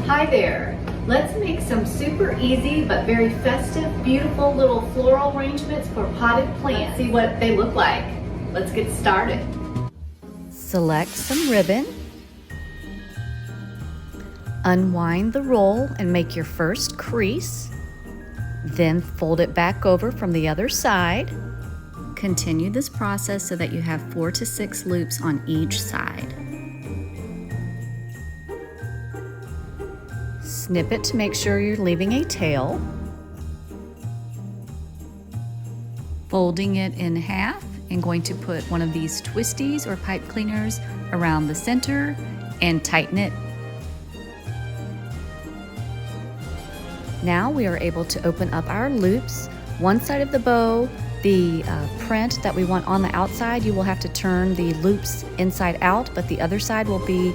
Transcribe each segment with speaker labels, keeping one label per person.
Speaker 1: Hi there. Let's make some super easy but very festive, beautiful little floral arrangements for potted plants. See what they look like. Let's get started.
Speaker 2: Select some ribbon. Unwind the roll and make your first crease. Then fold it back over from the other side. Continue this process so that you have 4 to 6 loops on each side. Snip it to make sure you're leaving a tail. Folding it in half and going to put one of these twisties or pipe cleaners around the center and tighten it. Now we are able to open up our loops. One side of the bow, the print that we want on the outside, you will have to turn the loops inside out, but the other side will be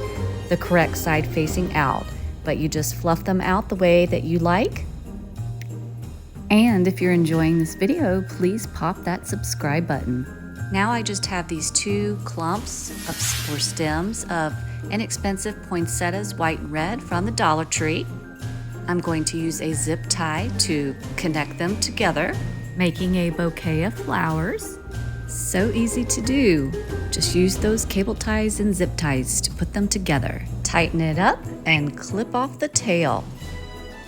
Speaker 2: the correct side facing out. But you just fluff them out the way that you like. And if you're enjoying this video, please pop that subscribe button. Now I just have these 2 clumps for stems of inexpensive poinsettias, white and red, from the Dollar Tree. I'm going to use a zip tie to connect them together, making a bouquet of flowers. So easy to do. Just use those cable ties and zip ties to put them together. Tighten it up and clip off the tail.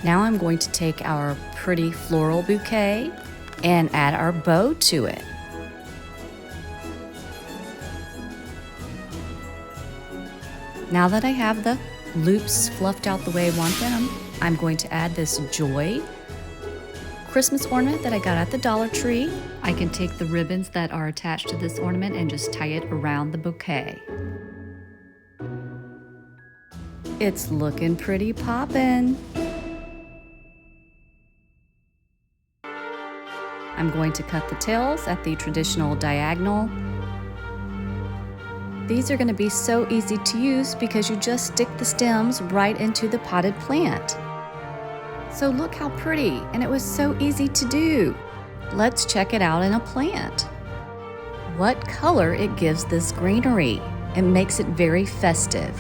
Speaker 2: Now I'm going to take our pretty floral bouquet and add our bow to it. Now that I have the loops fluffed out the way I want them, I'm going to add this Joy Christmas ornament that I got at the Dollar Tree. I can take the ribbons that are attached to this ornament and just tie it around the bouquet. It's looking pretty poppin'. I'm going to cut the tails at the traditional diagonal. These are going to be so easy to use because you just stick the stems right into the potted plant. So look how pretty, and it was so easy to do. Let's check it out in a plant. What color it gives this greenery. It makes it very festive.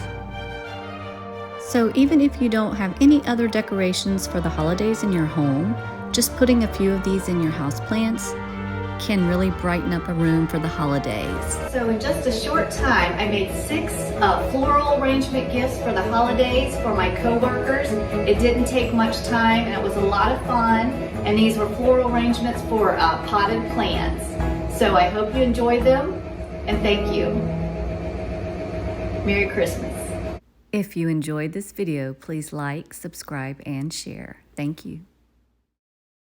Speaker 2: So even if you don't have any other decorations for the holidays in your home, just putting a few of these in your houseplants can really brighten up a room for the holidays.
Speaker 1: So in just a short time, I made 6 floral arrangement gifts for the holidays for my coworkers. It didn't take much time and it was a lot of fun. And these were floral arrangements for potted plants. So I hope you enjoyed them and thank you. Merry Christmas.
Speaker 2: If you enjoyed this video, please like, subscribe, and share. Thank you.